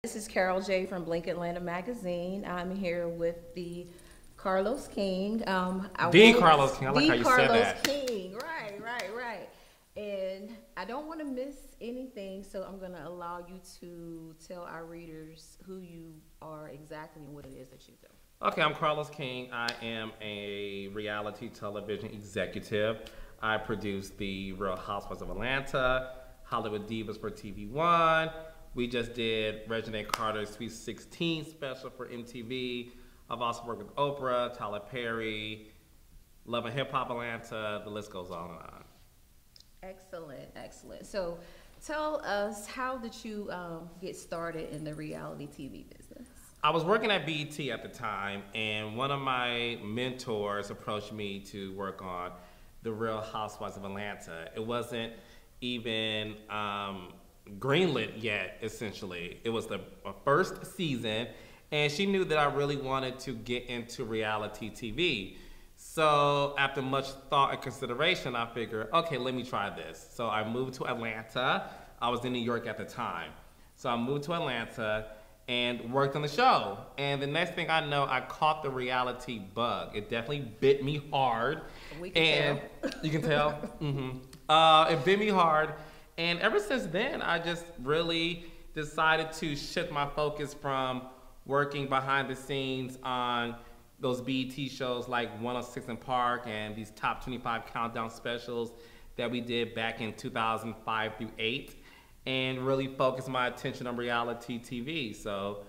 This is Carole J from Blink Atlanta Magazine. I'm here with the Carlos King. Carlos King. I like how you said that. Carlos King. Right. And I don't want to miss anything, so I'm going to allow you to tell our readers who you are exactly and what it is that you do. Okay, I'm Carlos King. I am a reality television executive. I produce the Real Housewives of Atlanta, Hollywood Divas for TV One. We just did Regina Carter's Sweet 16 special for MTV. I've also worked with Oprah, Tyler Perry, Love and Hip Hop Atlanta. The list goes on and on. Excellent. So tell us, how did you get started in the reality TV business? I was working at BET at the time, and one of my mentors approached me to work on the Real Housewives of Atlanta. It wasn't even greenlit yet, essentially. It was the first season, and she knew that I really wanted to get into reality TV. So after much thought and consideration, I figured, okay, let me try this. So I moved to Atlanta. I was in New York at the time. So I moved to Atlanta and worked on the show. And the next thing I know, I caught the reality bug. It definitely bit me hard. We can tell. You can tell? It bit me hard. And ever since then, I just really decided to shift my focus from working behind the scenes on those BET shows like 106 in Park and these top 25 countdown specials that we did back in 2005 through 8, and really focus my attention on reality TV. So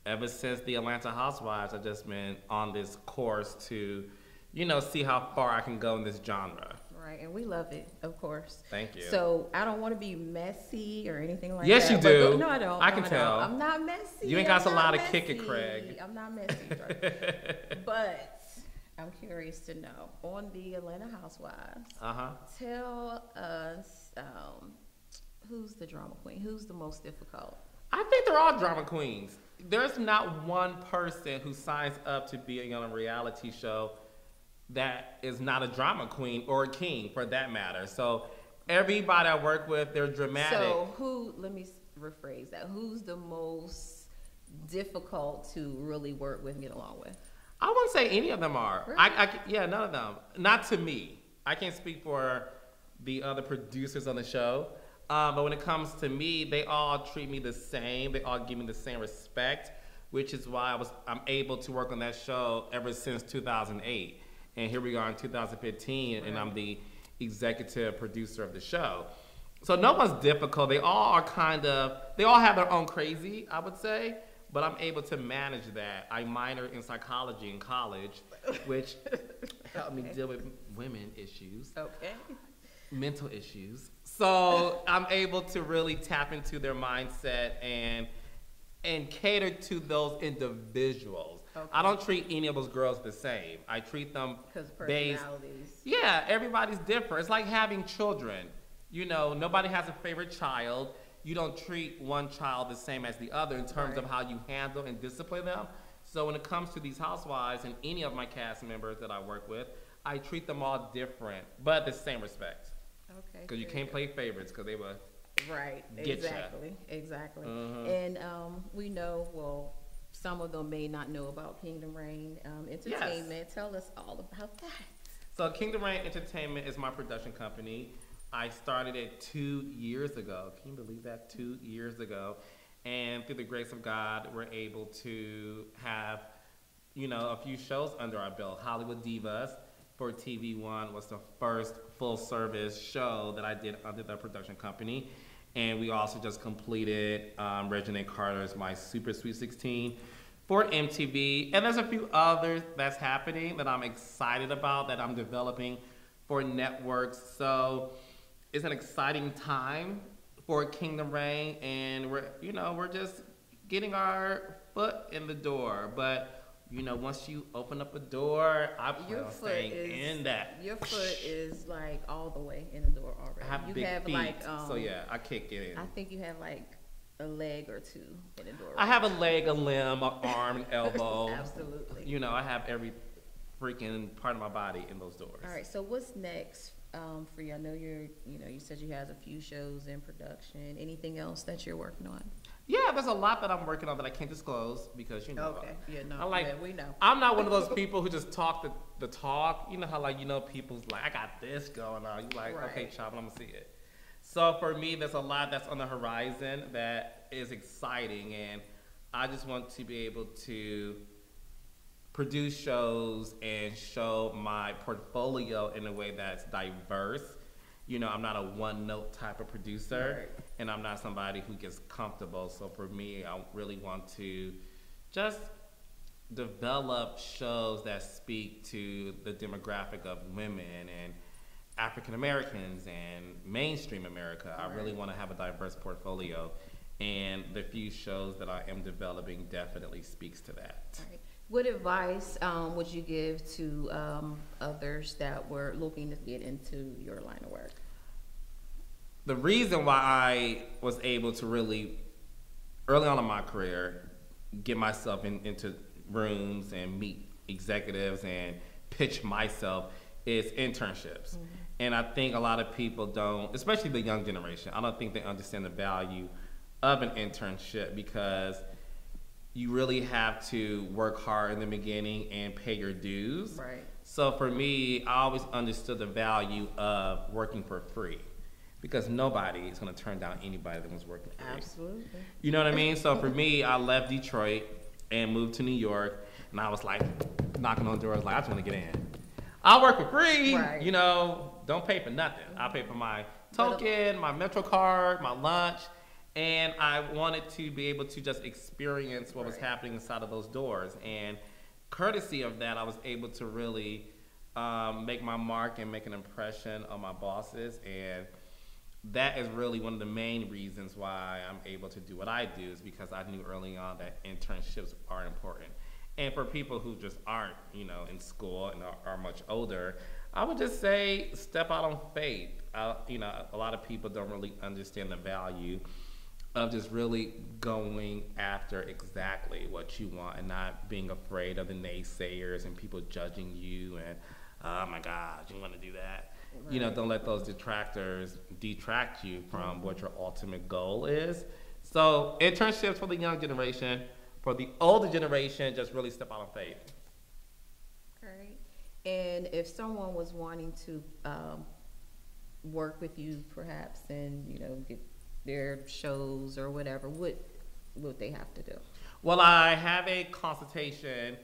ever since the Atlanta Housewives, I've just been on this course to, see how far I can go in this genre. Right, and we love it, of course. Thank you. So I don't want to be messy or anything like yes, that. Yes, you do. No, I don't. I can tell. I'm not messy. You ain't got a lot of kick it, Craig. I'm not messy. But I'm curious to know, on the Atlanta Housewives, tell us who's the drama queen? Who's the most difficult? I think they're all drama queens. There's not one person who signs up to be on a reality show that is not a drama queen or a king, for that matter. So everybody I work with, they're dramatic. So let me rephrase that. Who's the most difficult to really work with and get along with? I wouldn't say any of them are. Really? Yeah, none of them. Not to me. I can't speak for the other producers on the show. But when it comes to me, they all treat me the same. They all give me the same respect, which is why I'm able to work on that show ever since 2008. And here we are in 2015, and I'm the executive producer of the show. So no one's difficult. They all have their own crazy, I would say, but I'm able to manage that. I minored in psychology in college, which helped me deal with women issues. Okay. Mental issues. So I'm able to really tap into their mindset and cater to those individuals. Okay. I don't treat any of those girls the same. I treat them based. Personalities. Yeah, everybody's different. It's like having children. Nobody has a favorite child. You don't treat one child the same as the other in terms of how you handle and discipline them. So when it comes to these housewives and any of my cast members that I work with, I treat them all different, but the same respect. Okay. Because you can't play favorites because they will get Exactly. And we know, some of them may not know about Kingdom Reign Entertainment. Yes. Tell us all about that. So Kingdom Reign Entertainment is my production company. I started it 2 years ago. Can you believe that? 2 years ago. And through the grace of God, we're able to have, a few shows under our belt. Hollywood Divas for TV One was the first full-service show that I did under the production company. And we also just completed Regina Carter's My Super Sweet 16 for MTV. And there's a few others that's happening that I'm excited about, that I'm developing for networks. So it's an exciting time for Kingdom Reign, and we're just getting our foot in the door. But once you open up a door, I plan on staying in that. Your foot is like all the way in the door already. I have big feet, so yeah, I kick it in. I think you have like a leg or two in the door. I have a leg, a limb, an arm, an elbow. Absolutely. I have every freaking part of my body in those doors. All right, so what's next for you? I know you said you have a few shows in production. Anything else that you're working on? Yeah, there's a lot that I'm working on that I can't disclose because Okay. Yeah, no. I'm like, yeah, we know. I'm not one of those people who just talk the talk. You know how people's like, I got this going on. You like, Right. okay, chop, I'm gonna see it. So for me, there's a lot that's on the horizon that is exciting, and I just want to be able to produce shows and show my portfolio in a way that's diverse. I'm not a one-note type of producer, Right. and I'm not somebody who gets comfortable. So for me, I really want to just develop shows that speak to the demographic of women and African Americans and mainstream America. I really want to have a diverse portfolio, and the few shows that I am developing definitely speaks to that. Right. What advice would you give to others that were looking to get into your line of work? The reason why I was able to really, early on in my career, get myself into rooms and meet executives and pitch myself is internships. Mm-hmm. And I think a lot of people don't, especially the young generation, I don't think they understand the value of an internship because you really have to work hard in the beginning and pay your dues. Right. So for me, I always understood the value of working for free because nobody is going to turn down anybody that was working for free. Absolutely. You know what I mean? So for me, I left Detroit and moved to New York, and I was like knocking on doors like, I just want to get in. I'll work for free, right. Don't pay for nothing. I'll pay for my token, my Metro card, my lunch, and I wanted to be able to just experience what was happening inside of those doors. And courtesy of that, I was able to really make my mark and make an impression on my bosses. And that is really one of the main reasons why I'm able to do what I do, is because I knew early on that internships are important. And for people who just aren't, in school and are much older, I would just say step out on faith. A lot of people don't really understand the value of just really going after exactly what you want and not being afraid of the naysayers and people judging you and, oh my God, you want to do that? Right. Don't let those detractors detract you from what your ultimate goal is. So internships for the young generation. For the older generation, just really step out on faith. Great. And if someone was wanting to work with you, perhaps, and get their shows or whatever, what would they have to do? Well, I have a consultation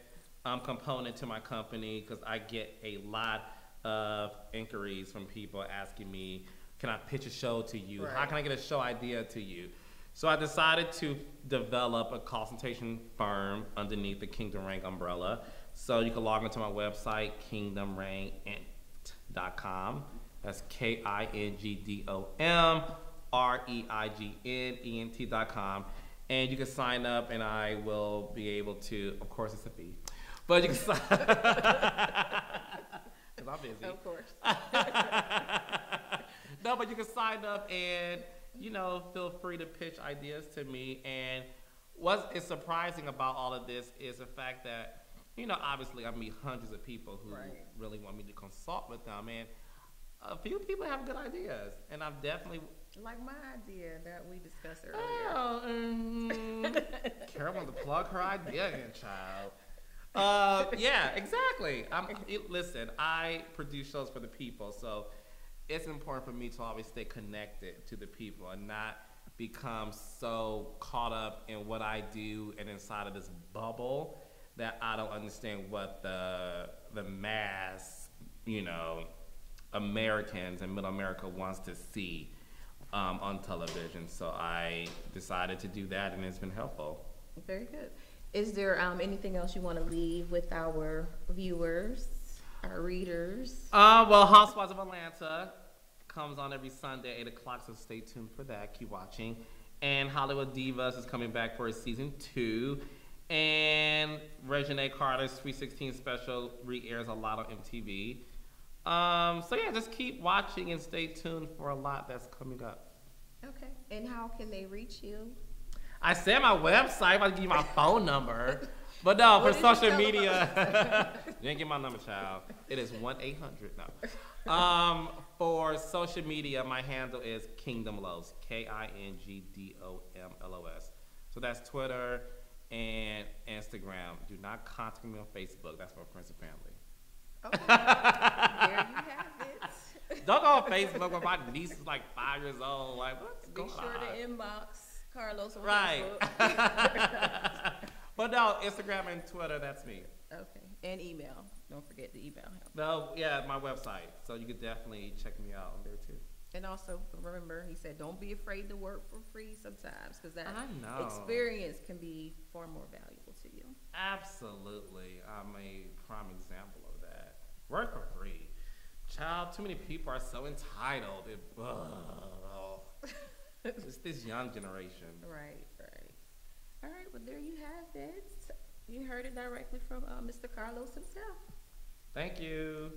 component to my company because I get a lot of inquiries from people asking me, "Can I pitch a show to you? Right. How can I get a show idea to you?" So I decided to develop a consultation firm underneath the Kingdom Rank umbrella. So you can log into my website, kingdomreign.com. That's KINGDOMREIGNENT.com. And you can sign up and I will be able to, of course it's a fee, but you can sign because I'm busy. Of course. No, but you can sign up and feel free to pitch ideas to me. And what is surprising about all of this is the fact that, obviously I meet hundreds of people who really want me to consult with them. And a few people have good ideas. And I've definitely... Like my idea that we discussed earlier. Oh, Carole wants to plug her idea in, child. Yeah, exactly. Listen, I produce shows for the people, so it's important for me to always stay connected to the people and not become so caught up in what I do and inside of this bubble that I don't understand what the mass, Americans and middle America wants to see on television. So I decided to do that, and it's been helpful. Very good. Is there anything else you want to leave with our viewers, our readers? Well, Housewives of Atlanta comes on every Sunday, 8 o'clock, so stay tuned for that. Keep watching. And Hollywood Divas is coming back for season 2. And Reginae Carter's Sweet 16 special re-airs a lot on MTV. So yeah, just keep watching and stay tuned for a lot that's coming up. Okay. And how can they reach you? I said my website. I'll give you my phone number. But no, for social media, you didn't get my number, child. It is 1-800. No. For social media, my handle is Kingdom Los, KINGDOMLOS. So that's Twitter and Instagram. Do not contact me on Facebook. That's for friends and family. Okay. There you have it. Don't go on Facebook when my niece is like 5 years old. Like, what's going on? Be sure to inbox Carlos on right. Facebook. But no, Instagram and Twitter, that's me. Okay. And email. Don't forget to email him. No, yeah, my website. So you could definitely check me out on there too. And also, remember, he said, don't be afraid to work for free sometimes, because that I know. experience can be far more valuable to you. Absolutely. I'm a prime example of that. Work for free. Child, too many people are so entitled. It's this young generation. Right. All right, well, there you have it. You heard it directly from Mr. Carlos himself. Thank you.